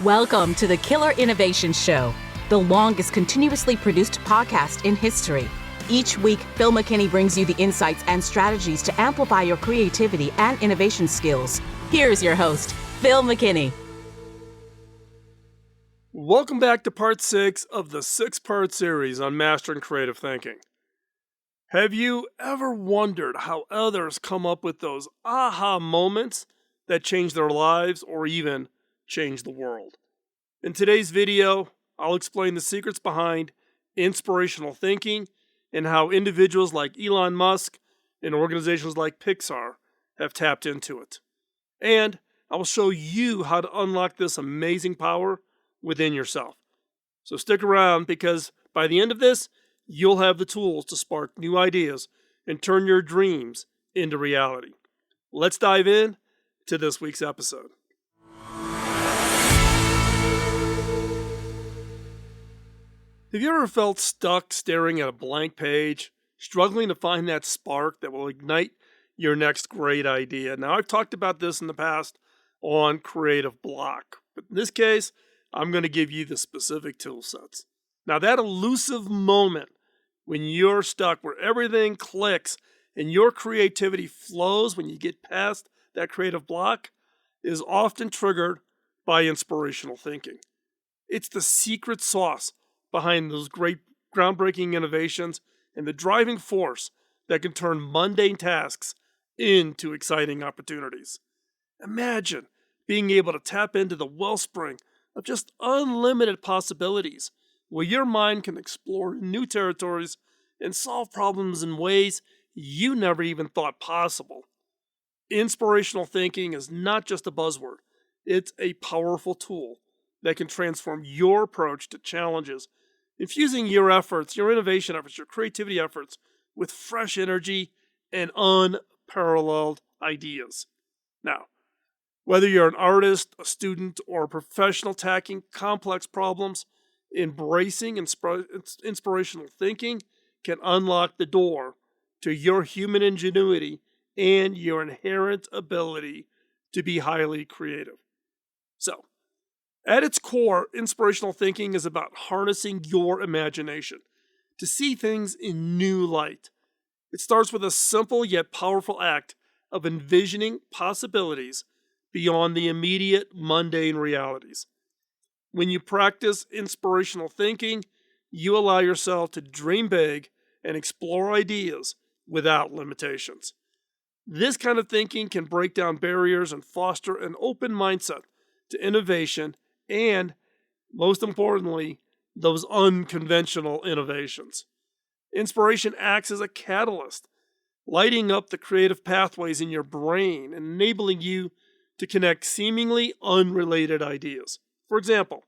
Welcome to the Killer Innovation Show, the longest continuously produced podcast in history. Each week, Phil McKinney brings you the insights and strategies to amplify your creativity and innovation skills. Here's your host, Phil McKinney. Welcome back to part 6 of the 6-part series on mastering creative thinking. Have you ever wondered how others come up with those aha moments that change their lives or even change the world? In today's video, I'll explain the secrets behind inspirational thinking and how individuals like Elon Musk and organizations like Pixar have tapped into it. And I will show you how to unlock this amazing power within yourself. So stick around, because by the end of this, you'll have the tools to spark new ideas and turn your dreams into reality. Let's dive in to this week's episode. Have you ever felt stuck staring at a blank page, struggling to find that spark that will ignite your next great idea? Now, I've talked about this in the past on creative block, but in this case, I'm going to give you the specific tool sets. Now, that elusive moment when you're stuck, where everything clicks and your creativity flows when you get past that creative block, is often triggered by inspirational thinking. It's the secret sauce behind those great groundbreaking innovations and the driving force that can turn mundane tasks into exciting opportunities. Imagine being able to tap into the wellspring of just unlimited possibilities, where your mind can explore new territories and solve problems in ways you never even thought possible. Inspirational thinking is not just a buzzword, it's a powerful tool that can transform your approach to challenges, infusing your efforts, your innovation efforts, your creativity efforts with fresh energy and unparalleled ideas. Now, whether you're an artist, a student, or a professional tackling complex problems, embracing inspirational thinking can unlock the door to your human ingenuity and your inherent ability to be highly creative. So, at its core, inspirational thinking is about harnessing your imagination to see things in new light. It starts with a simple yet powerful act of envisioning possibilities beyond the immediate mundane realities. When you practice inspirational thinking, you allow yourself to dream big and explore ideas without limitations. This kind of thinking can break down barriers and foster an open mindset to innovation and, most importantly, those unconventional innovations. Inspiration acts as a catalyst, lighting up the creative pathways in your brain and enabling you to connect seemingly unrelated ideas. For example,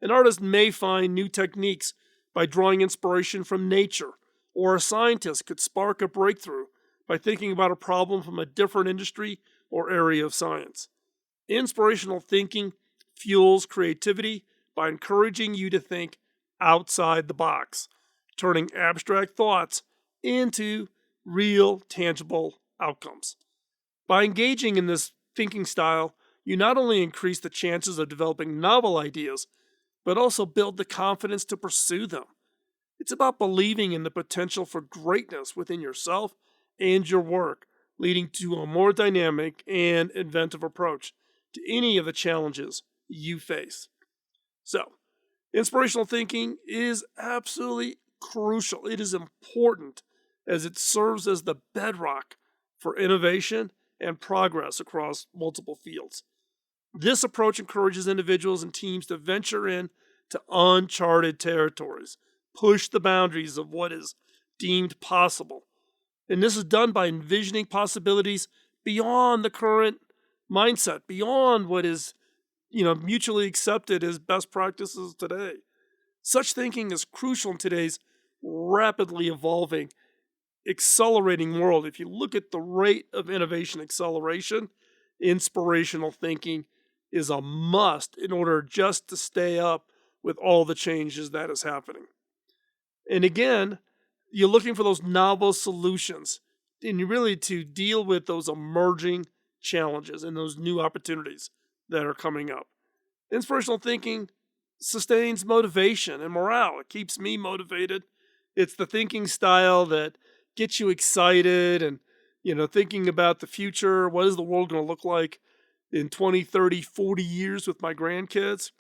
an artist may find new techniques by drawing inspiration from nature, or a scientist could spark a breakthrough by thinking about a problem from a different industry or area of science. Inspirational thinking fuels creativity by encouraging you to think outside the box, turning abstract thoughts into real, tangible outcomes. By engaging in this thinking style, you not only increase the chances of developing novel ideas, but also build the confidence to pursue them. It's about believing in the potential for greatness within yourself and your work, leading to a more dynamic and inventive approach to any of the challenges you face. So, inspirational thinking is absolutely crucial. It is important as it serves as the bedrock for innovation and progress across multiple fields. This approach encourages individuals and teams to venture into uncharted territories, push the boundaries of what is deemed possible. And this is done by envisioning possibilities beyond the current mindset, beyond what is, mutually accepted as best practices today. Such thinking is crucial in today's rapidly evolving, accelerating world. If you look at the rate of innovation acceleration, inspirational thinking is a must in order just to stay up with all the changes that is happening. And again, you're looking for those novel solutions and really to deal with those emerging challenges and those new opportunities that are coming up. Inspirational thinking sustains motivation and morale. It keeps me motivated. It's the thinking style that gets you excited and, thinking about the future. What is the world going to look like in 20, 30, 40 years with my grandkids?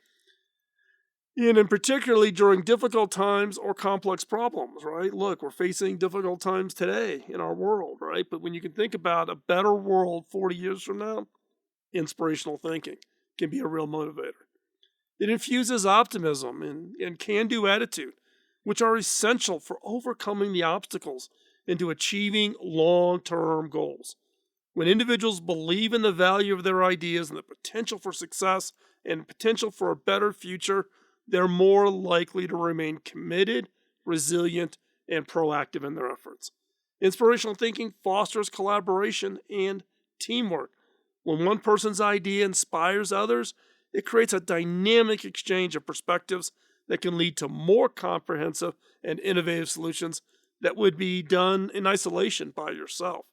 And particularly during difficult times or complex problems, right? Look, we're facing difficult times today in our world, right? But when you can think about a better world 40 years from now, inspirational thinking can be a real motivator. It infuses optimism and can-do attitude, which are essential for overcoming the obstacles into achieving long-term goals. When individuals believe in the value of their ideas and the potential for success and potential for a better future, they're more likely to remain committed, resilient, and proactive in their efforts. Inspirational thinking fosters collaboration and teamwork. When one person's idea inspires others, it creates a dynamic exchange of perspectives that can lead to more comprehensive and innovative solutions that would be done in isolation by yourself.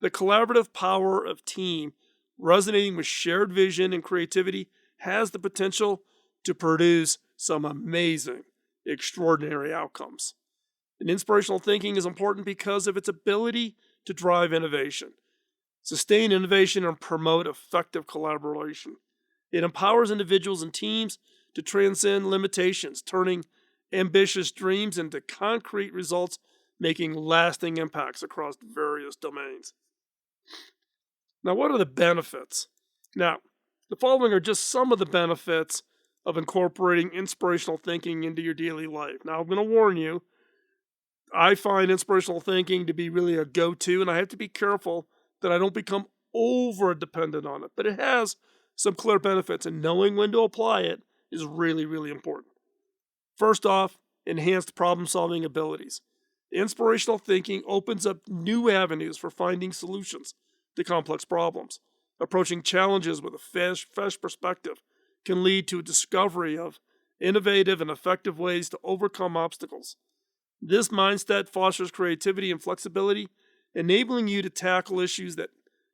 The collaborative power of team, resonating with shared vision and creativity, has the potential to produce some amazing, extraordinary outcomes. And inspirational thinking is important because of its ability to drive innovation, sustain innovation, and promote effective collaboration. It empowers individuals and teams to transcend limitations, turning ambitious dreams into concrete results, making lasting impacts across various domains. Now, what are the benefits? Now, the following are just some of the benefits of incorporating inspirational thinking into your daily life. Now, I'm going to warn you, I find inspirational thinking to be really a go-to, and I have to be careful that I don't become over-dependent on it. But it has some clear benefits, and knowing when to apply it is really, really important. First off, enhanced problem-solving abilities. Inspirational thinking opens up new avenues for finding solutions to complex problems. Approaching challenges with a fresh perspective can lead to a discovery of innovative and effective ways to overcome obstacles. This mindset fosters creativity and flexibility, enabling you to tackle issues that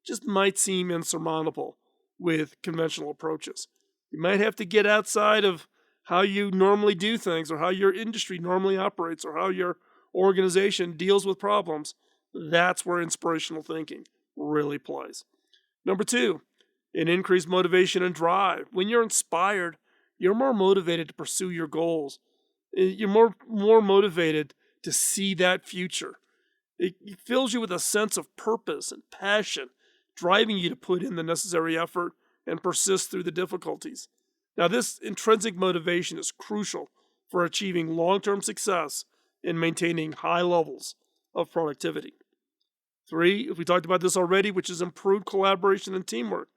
just might seem insurmountable with conventional approaches. You might have to get outside of how you normally do things, or how your industry normally operates, or how your organization deals with problems. That's where inspirational thinking really plays. Number two, an increased motivation and drive. When you're inspired, you're more motivated to pursue your goals. You're more motivated to see that future. It fills you with a sense of purpose and passion, driving you to put in the necessary effort and persist through the difficulties. Now, this intrinsic motivation is crucial for achieving long-term success and maintaining high levels of productivity. Three, if we talked about this already, which is improved collaboration and teamwork.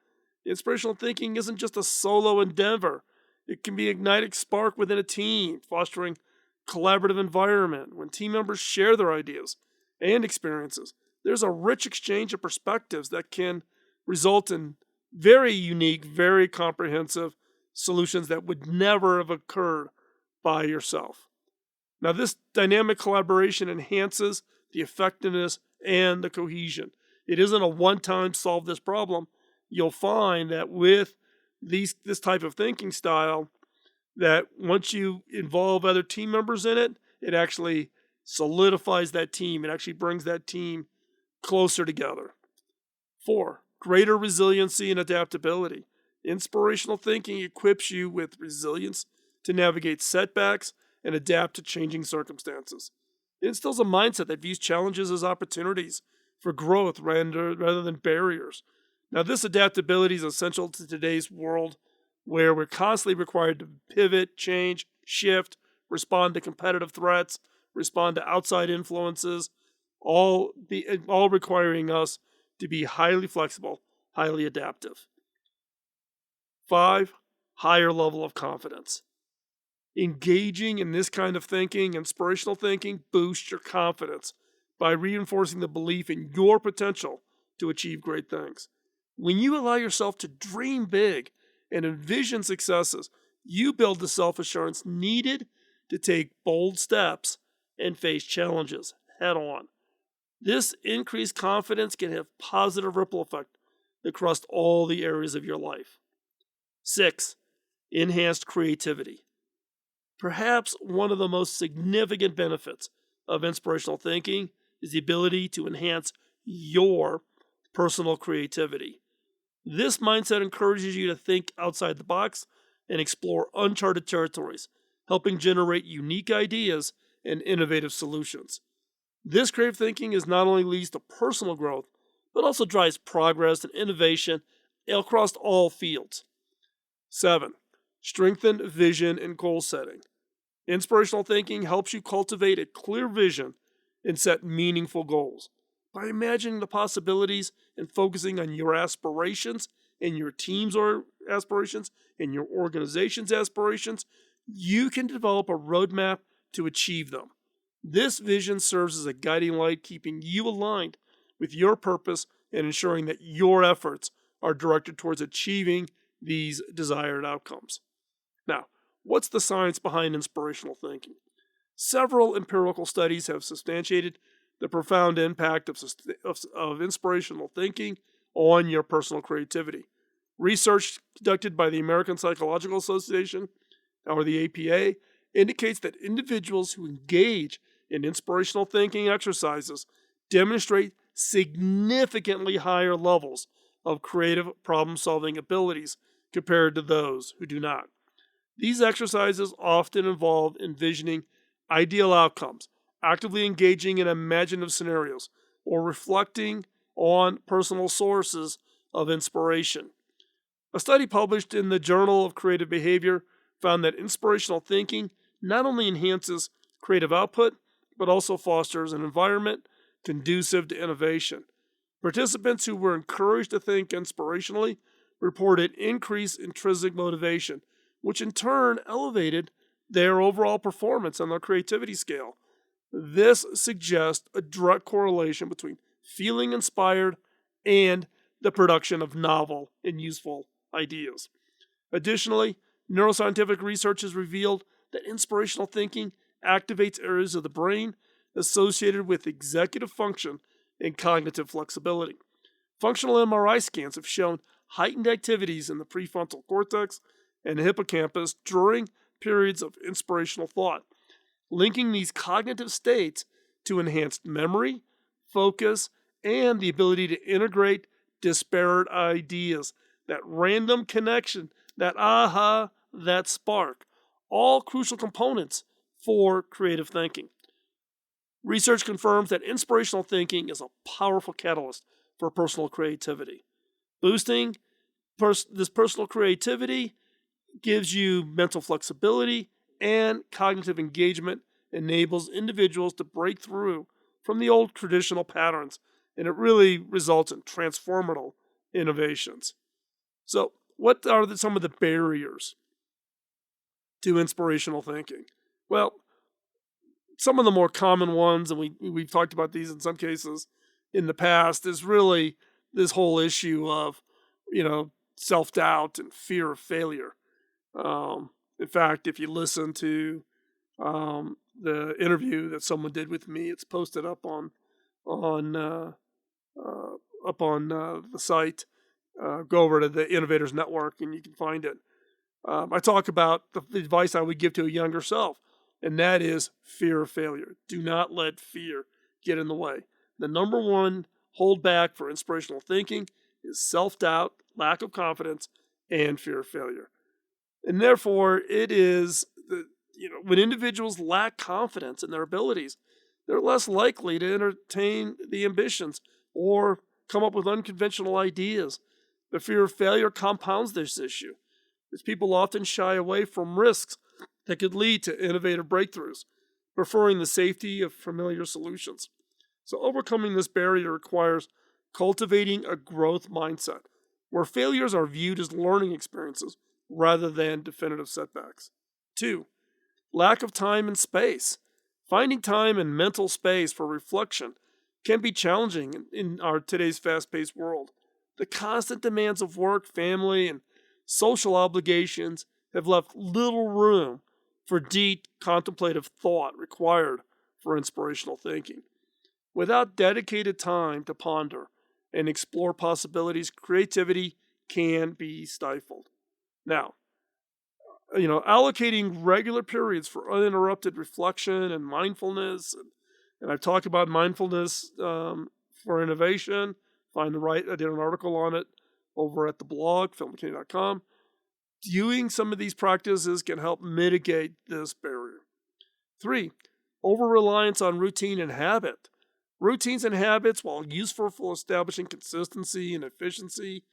Inspirational thinking isn't just a solo endeavor. It can be an igniting spark within a team, fostering collaborative environment. When team members share their ideas and experiences, there's a rich exchange of perspectives that can result in very unique, very comprehensive solutions that would never have occurred by yourself. Now, this dynamic collaboration enhances the effectiveness and the cohesion. It isn't a one-time solve this problem. You'll find that with this type of thinking style, that once you involve other team members in it, it actually solidifies that team. It actually brings that team closer together. Four, greater resiliency and adaptability. Inspirational thinking equips you with resilience to navigate setbacks and adapt to changing circumstances. It instills a mindset that views challenges as opportunities for growth rather than barriers. Now, this adaptability is essential to today's world, where we're constantly required to pivot, change, shift, respond to competitive threats, respond to outside influences, all requiring us to be highly flexible, highly adaptive. Five, higher level of confidence. Engaging in this kind of thinking, inspirational thinking, boosts your confidence by reinforcing the belief in your potential to achieve great things. When you allow yourself to dream big and envision successes, you build the self-assurance needed to take bold steps and face challenges head on. This increased confidence can have positive ripple effect across all the areas of your life. Six, enhanced creativity. Perhaps one of the most significant benefits of inspirational thinking is the ability to enhance your personal creativity. This mindset encourages you to think outside the box and explore uncharted territories, helping generate unique ideas and innovative solutions. This creative thinking is not only leads to personal growth, but also drives progress and innovation across all fields. 7. Strengthen vision and goal setting. Inspirational thinking helps you cultivate a clear vision and set meaningful goals. By imagining the possibilities and focusing on your aspirations and your team's aspirations and your organization's aspirations, you can develop a roadmap to achieve them. This vision serves as a guiding light, keeping you aligned with your purpose and ensuring that your efforts are directed towards achieving these desired outcomes. Now, what's the science behind inspirational thinking? Several empirical studies have substantiated the profound impact of inspirational thinking on your personal creativity. Research conducted by the American Psychological Association, or the APA, indicates that individuals who engage in inspirational thinking exercises demonstrate significantly higher levels of creative problem-solving abilities compared to those who do not. These exercises often involve envisioning ideal outcomes, actively engaging in imaginative scenarios, or reflecting on personal sources of inspiration. A study published in the Journal of Creative Behavior found that inspirational thinking not only enhances creative output, but also fosters an environment conducive to innovation. Participants who were encouraged to think inspirationally reported increased intrinsic motivation, which in turn elevated their overall performance on their creativity scale. This suggests a direct correlation between feeling inspired and the production of novel and useful ideas. Additionally, neuroscientific research has revealed that inspirational thinking activates areas of the brain associated with executive function and cognitive flexibility. Functional MRI scans have shown heightened activities in the prefrontal cortex and hippocampus during periods of inspirational thought, linking these cognitive states to enhanced memory, focus, and the ability to integrate disparate ideas. That random connection, that aha, that spark, all crucial components for creative thinking. Research confirms that inspirational thinking is a powerful catalyst for personal creativity. Boosting this personal creativity gives you mental flexibility, and cognitive engagement enables individuals to break through from the old traditional patterns, and it really results in transformative innovations. So, what are some of the barriers to inspirational thinking? Well, some of the more common ones, and we've talked about these in some cases in the past, is really this whole issue of, self-doubt and fear of failure. In fact, if you listen to the interview that someone did with me, it's posted up on the site. Go over to the Innovators Network and you can find it. I talk about the advice I would give to a younger self, and that is fear of failure. Do not let fear get in the way. The number one holdback for inspirational thinking is self-doubt, lack of confidence, and fear of failure. And therefore, it is when individuals lack confidence in their abilities, they're less likely to entertain the ambitions or come up with unconventional ideas. The fear of failure compounds this issue, as people often shy away from risks that could lead to innovative breakthroughs, preferring the safety of familiar solutions. So overcoming this barrier requires cultivating a growth mindset, where failures are viewed as learning experiences rather than definitive setbacks. 2. Lack of time and space. Finding time and mental space for reflection can be challenging in our today's fast-paced world. The constant demands of work, family, and social obligations have left little room for deep contemplative thought required for inspirational thinking. Without dedicated time to ponder and explore possibilities, creativity can be stifled. Now, Allocating regular periods for uninterrupted reflection and mindfulness. And I've talked about mindfulness for innovation. I did an article on it over at the blog, philmckinney.com. Doing some of these practices can help mitigate this barrier. 3, over-reliance on routine and habit. Routines and habits, while useful for establishing consistency and efficiency,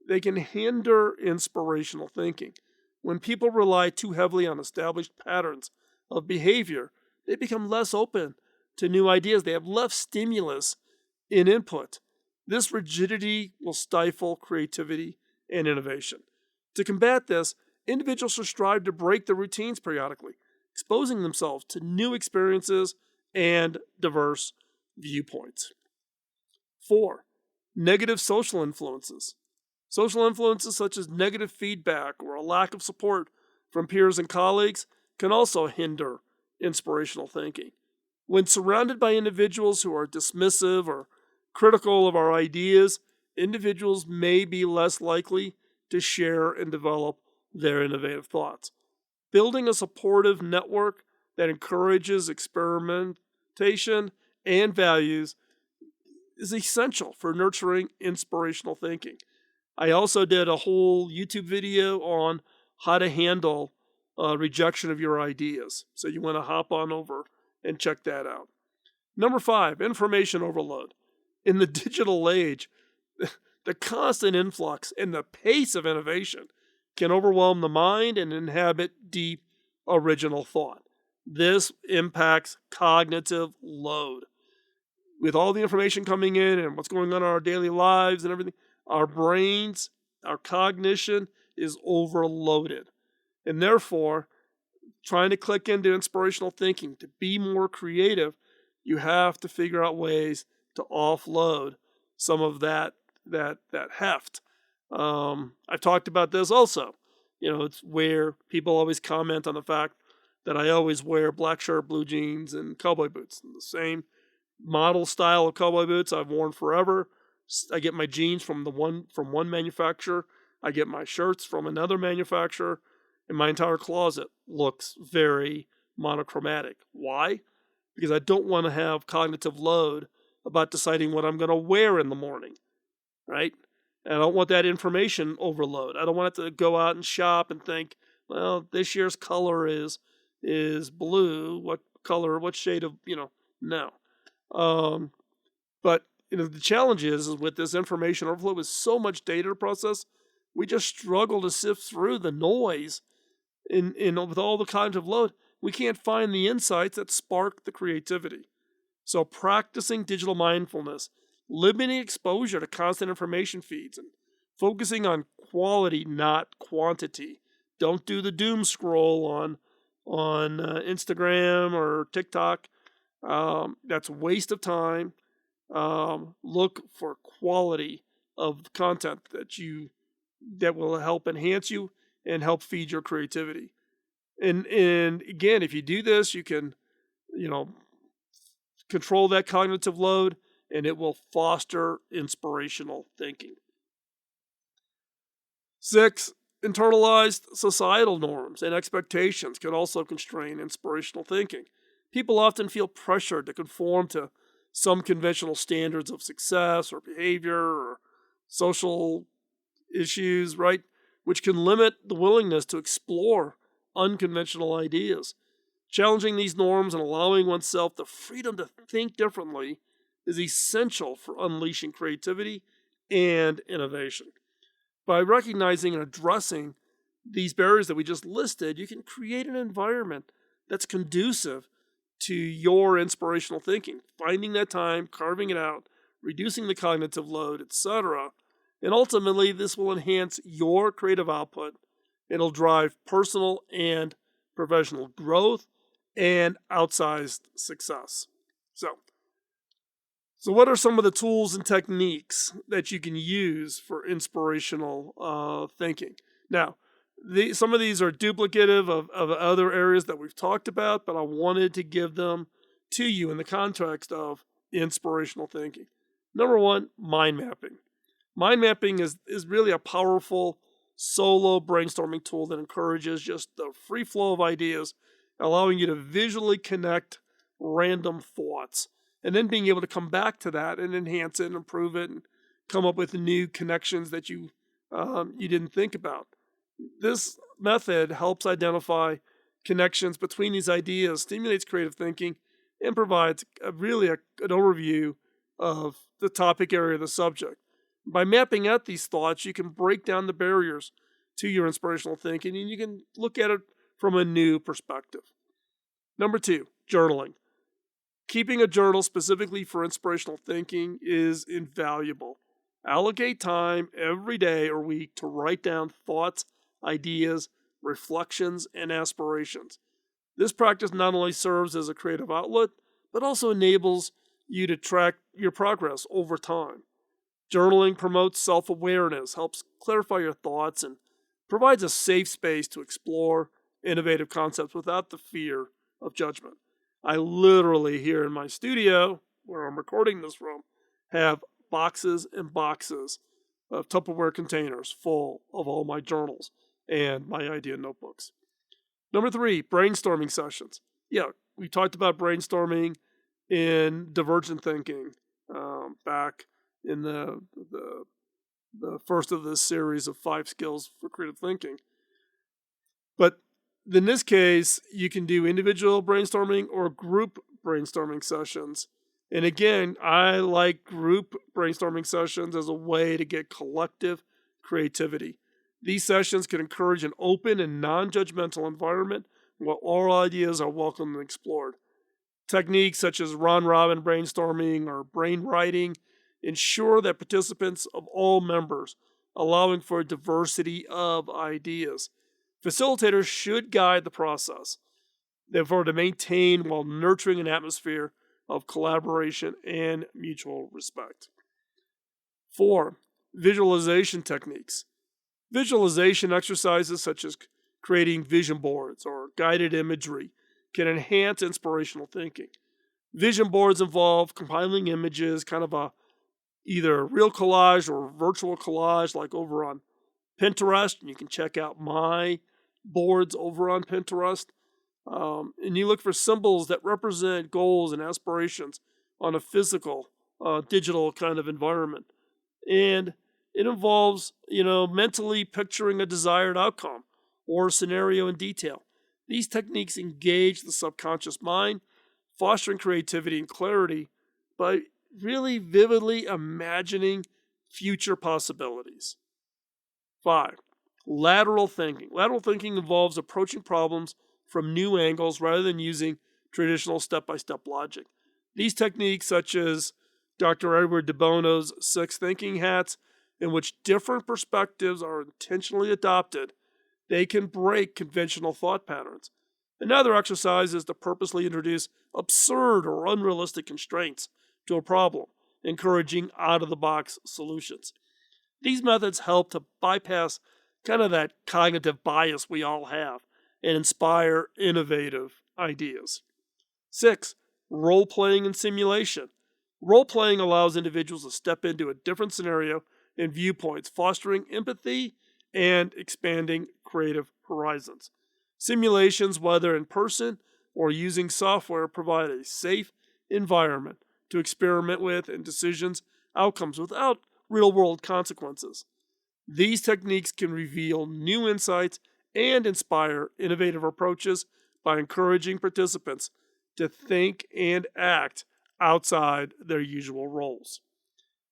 they can hinder inspirational thinking. When people rely too heavily on established patterns of behavior, they become less open to new ideas. They have less stimulus in input. This rigidity will stifle creativity and innovation. To combat this, individuals should strive to break the routines periodically, exposing themselves to new experiences and diverse viewpoints. 4, negative social influences. Social influences such as negative feedback or a lack of support from peers and colleagues can also hinder inspirational thinking. When surrounded by individuals who are dismissive or critical of our ideas, individuals may be less likely to share and develop their innovative thoughts. Building a supportive network that encourages experimentation and values is essential for nurturing inspirational thinking. I also did a whole YouTube video on how to handle rejection of your ideas. So you want to hop on over and check that out. Number 5, information overload. In the digital age, the constant influx and the pace of innovation can overwhelm the mind and inhibit deep original thought. This impacts cognitive load. With all the information coming in and what's going on in our daily lives and everything, our brains, our cognition is overloaded. And therefore, trying to click into inspirational thinking, to be more creative, you have to figure out ways to offload some of that heft. I've talked about this also. It's where people always comment on the fact that I always wear black shirt, blue jeans, and cowboy boots. The same model style of cowboy boots I've worn forever. I get my jeans from one manufacturer. I get my shirts from another manufacturer, and my entire closet looks very monochromatic. Why? Because I don't want to have cognitive load about deciding what I'm going to wear in the morning, right? And I don't want that information overload. I don't want it to go out and shop and think, well, this year's color is blue. What shade of, no. But the challenge is with this information overflow, with so much data to process, we just struggle to sift through the noise with all the cognitive load. We can't find the insights that spark the creativity. So practicing digital mindfulness, limiting exposure to constant information feeds, and focusing on quality, not quantity. Don't do the doom scroll on Instagram or TikTok. That's a waste of time. Look for quality of content that will help enhance you and help feed your creativity. And again, if you do this, you can, control that cognitive load, and it will foster inspirational thinking. 6, internalized societal norms and expectations can also constrain inspirational thinking. People often feel pressured to conform to some conventional standards of success or behavior or social issues, right? Which can limit the willingness to explore unconventional ideas. Challenging these norms and allowing oneself the freedom to think differently is essential for unleashing creativity and innovation. By recognizing and addressing these barriers that we just listed, you can create an environment that's conducive to your inspirational thinking, finding that time, carving it out, reducing the cognitive load, etc. And ultimately, this will enhance your creative output. It'll drive personal and professional growth and outsized success. So what are some of the tools and techniques that you can use for inspirational thinking? Now, some of these are duplicative of other areas that we've talked about, but I wanted to give them to you in the context of inspirational thinking. Number 1, mind mapping. Mind mapping is really a powerful solo brainstorming tool that encourages just the free flow of ideas, allowing you to visually connect random thoughts, and then being able to come back to that and enhance it and improve it and come up with new connections that you didn't think about. This method helps identify connections between these ideas, stimulates creative thinking, and provides an overview of the topic area of the subject. By mapping out these thoughts, you can break down the barriers to your inspirational thinking and you can look at it from a new perspective. Number 2, journaling. Keeping a journal specifically for inspirational thinking is invaluable. Allocate time every day or week to write down thoughts, ideas, reflections, and aspirations. This practice not only serves as a creative outlet, but also enables you to track your progress over time. Journaling promotes self-awareness, helps clarify your thoughts, and provides a safe space to explore innovative concepts without the fear of judgment. I literally, here in my studio, where I'm recording this from, have boxes and boxes of Tupperware containers full of all my journals and my idea notebooks. Number 3, brainstorming sessions. Yeah, we talked about brainstorming in divergent thinking back in the first of this series of 5 skills for creative thinking. But in this case, you can do individual brainstorming or group brainstorming sessions. And again, I like group brainstorming sessions as a way to get collective creativity. These sessions can encourage an open and non-judgmental environment where all ideas are welcome and explored. Techniques such as round-robin brainstorming or brain writing ensure that participants of all members, allowing for a diversity of ideas. Facilitators should guide the process, therefore to maintain while nurturing an atmosphere of collaboration and mutual respect. 4, visualization techniques. Visualization exercises such as creating vision boards or guided imagery can enhance inspirational thinking. Vision boards involve compiling images, kind of either real collage or virtual collage, like over on Pinterest. And you can check out my boards over on Pinterest. And you look for symbols that represent goals and aspirations on a physical, digital kind of environment. And it involves, mentally picturing a desired outcome or scenario in detail. These techniques engage the subconscious mind, fostering creativity and clarity by really vividly imagining future possibilities. 5, lateral thinking. Lateral thinking involves approaching problems from new angles rather than using traditional step-by-step logic. These techniques, such as Dr. Edward de Bono's 6 thinking hats, in which different perspectives are intentionally adopted, they can break conventional thought patterns. Another exercise is to purposely introduce absurd or unrealistic constraints to a problem, encouraging out-of-the-box solutions. These methods help to bypass kind of that cognitive bias we all have and inspire innovative ideas. 6, role-playing and simulation. Role-playing allows individuals to step into a different scenario and viewpoints, fostering empathy and expanding creative horizons. Simulations, whether in person or using software, provide a safe environment to experiment with and decisions outcomes without real-world consequences. These techniques can reveal new insights and inspire innovative approaches by encouraging participants to think and act outside their usual roles.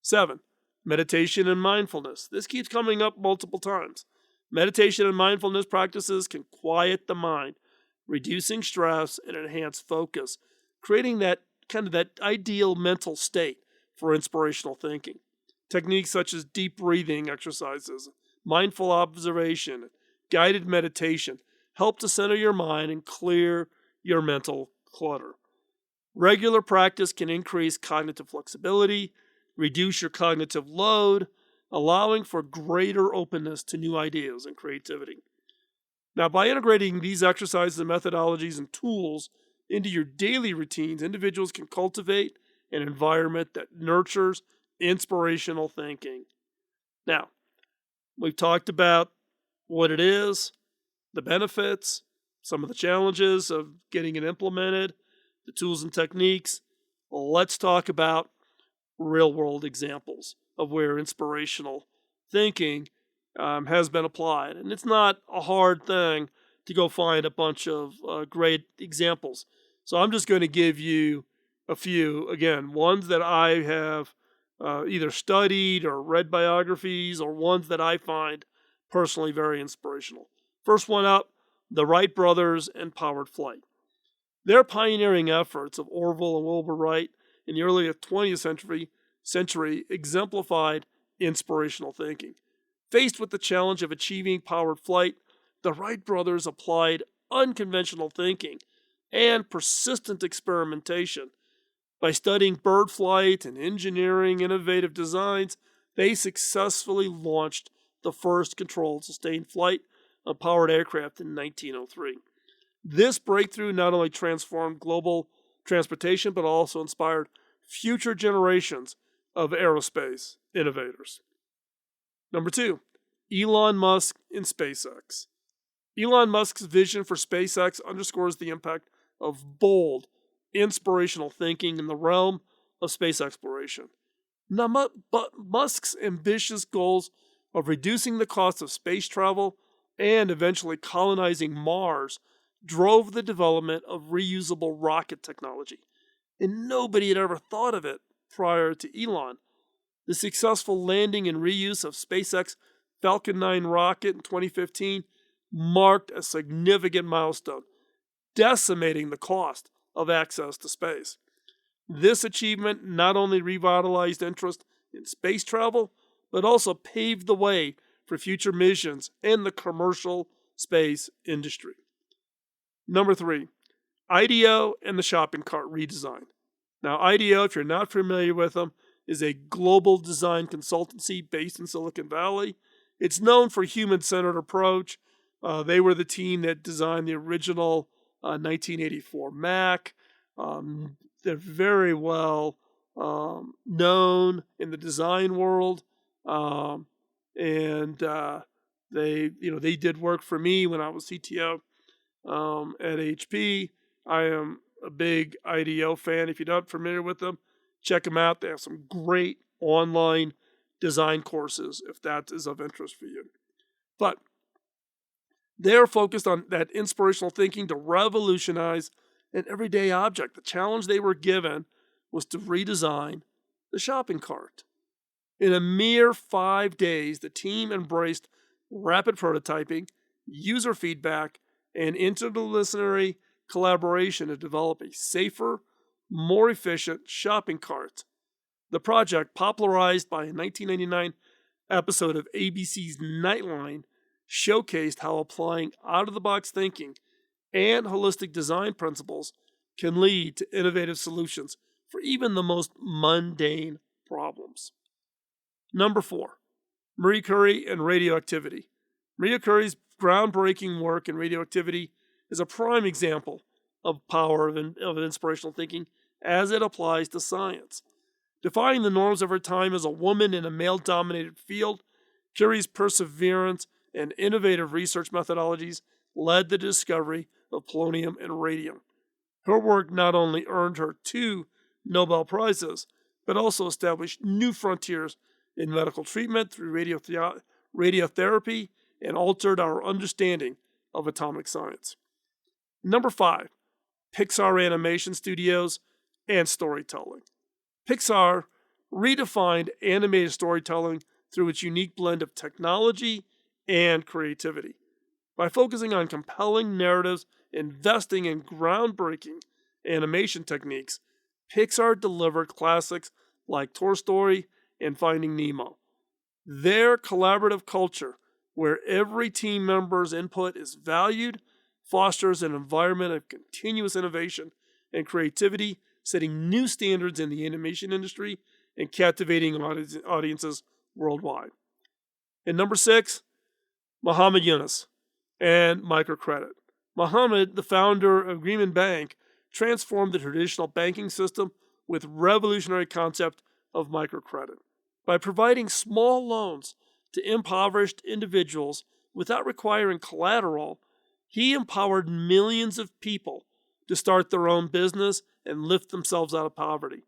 7, meditation and mindfulness. This keeps coming up multiple times. Meditation and mindfulness practices can quiet the mind, reducing stress and enhance focus, creating that ideal mental state for inspirational thinking. Techniques such as deep breathing exercises, mindful observation, guided meditation help to center your mind and clear your mental clutter. Regular practice can increase cognitive flexibility, reduce your cognitive load, allowing for greater openness to new ideas and creativity. Now, by integrating these exercises and methodologies and tools into your daily routines, individuals can cultivate an environment that nurtures inspirational thinking. Now, we've talked about what it is, the benefits, some of the challenges of getting it implemented, the tools and techniques. Let's talk about real world examples of where inspirational thinking has been applied. And it's not a hard thing to go find a bunch of great examples. So I'm just going to give you a few, again, ones that I have either studied or read biographies, or ones that I find personally very inspirational. First one up, the Wright brothers and powered flight. Their pioneering efforts of Orville and Wilbur Wright in the early 20th century exemplified inspirational thinking. Faced with the challenge of achieving powered flight, the Wright brothers applied unconventional thinking and persistent experimentation. By studying bird flight and engineering innovative designs, they successfully launched the first controlled sustained flight of powered aircraft in 1903. This breakthrough not only transformed global transportation, but also inspired future generations of aerospace innovators. Number 2, Elon Musk and SpaceX. Elon Musk's vision for SpaceX underscores the impact of bold, inspirational thinking in the realm of space exploration. Now, but Musk's ambitious goals of reducing the cost of space travel and eventually colonizing Mars drove the development of reusable rocket technology. And nobody had ever thought of it prior to Elon. The successful landing and reuse of SpaceX Falcon 9 rocket in 2015 marked a significant milestone, decimating the cost of access to space. This achievement not only revitalized interest in space travel, but also paved the way for future missions in the commercial space industry. Number 3, IDEO and the shopping cart redesign. Now, IDEO, if you're not familiar with them, is a global design consultancy based in Silicon Valley. It's known for a human-centered approach. They were the team that designed the original 1984 Mac. They're very well known in the design world, and they did work for me when I was CTO at HP. I am a big IDEO fan. If you're not familiar with them, check them out. They have some great online design courses if that is of interest for you. But they're focused on that inspirational thinking to revolutionize an everyday object. The challenge they were given was to redesign the shopping cart. In a mere 5 days, the team embraced rapid prototyping, user feedback, and interdisciplinary collaboration to develop a safer, more efficient shopping cart. The project, popularized by a 1999 episode of ABC's Nightline, showcased how applying out-of-the-box thinking and holistic design principles can lead to innovative solutions for even the most mundane problems. Number 4, Marie Curie and radioactivity. Marie Curie's groundbreaking work in radioactivity is a prime example of power of inspirational thinking as it applies to science. Defying the norms of her time as a woman in a male-dominated field, Curie's perseverance and innovative research methodologies led the discovery of polonium and radium. Her work not only earned her 2 Nobel Prizes, but also established new frontiers in medical treatment through radiotherapy and altered our understanding of atomic science. Number 5, Pixar Animation Studios and storytelling. Pixar redefined animated storytelling through its unique blend of technology and creativity. By focusing on compelling narratives, investing in groundbreaking animation techniques, Pixar delivered classics like Toy Story and Finding Nemo. Their collaborative culture, where every team member's input is valued, fosters an environment of continuous innovation and creativity, setting new standards in the animation industry and captivating audiences worldwide. And number 6, Muhammad Yunus and microcredit. Muhammad, the founder of Greenman Bank, transformed the traditional banking system with revolutionary concept of microcredit. By providing small loans to impoverished individuals without requiring collateral, he empowered millions of people to start their own business and lift themselves out of poverty.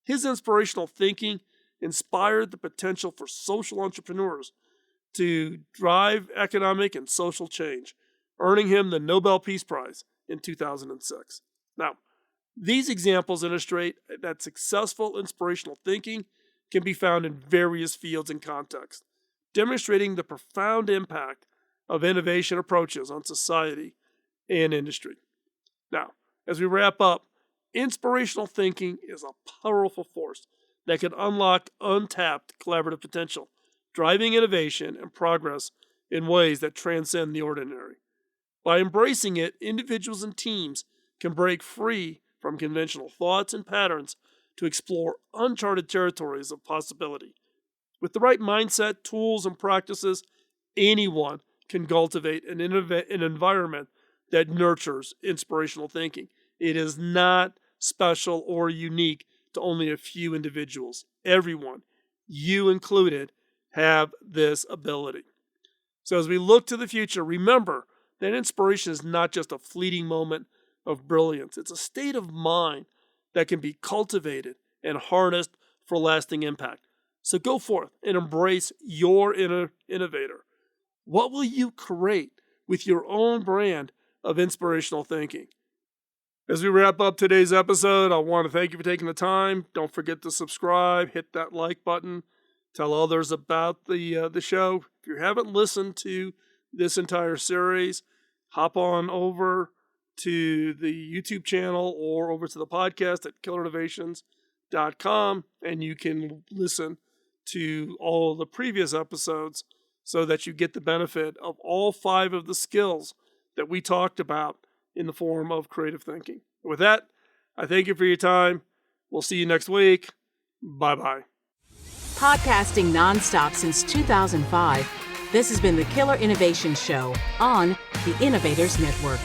His inspirational thinking inspired the potential for social entrepreneurs to drive economic and social change, earning him the Nobel Peace Prize in 2006. Now, these examples illustrate that successful inspirational thinking can be found in various fields and contexts, demonstrating the profound impact of innovation approaches on society and industry. Now, as we wrap up, inspirational thinking is a powerful force that can unlock untapped collaborative potential, driving innovation and progress in ways that transcend the ordinary. By embracing it, individuals and teams can break free from conventional thoughts and patterns to explore uncharted territories of possibility. With the right mindset, tools, and practices, anyone can cultivate an environment that nurtures inspirational thinking. It is not special or unique to only a few individuals. Everyone, you included, have this ability. So as we look to the future, remember that inspiration is not just a fleeting moment of brilliance. It's a state of mind that can be cultivated and harnessed for lasting impact. So go forth and embrace your inner innovator. What will you create with your own brand of inspirational thinking? As we wrap up today's episode, I want to thank you for taking the time. Don't forget to subscribe, hit that like button, tell others about the show. If you haven't listened to this entire series, hop on over to the YouTube channel or over to the podcast at killerinnovations.com, and you can listen to all the previous episodes so that you get the benefit of all 5 of the skills that we talked about in the form of creative thinking. With that, I thank you for your time. We'll see you next week. Bye-bye. Podcasting nonstop since 2005, this has been the Killer Innovation Show on the Innovators Network.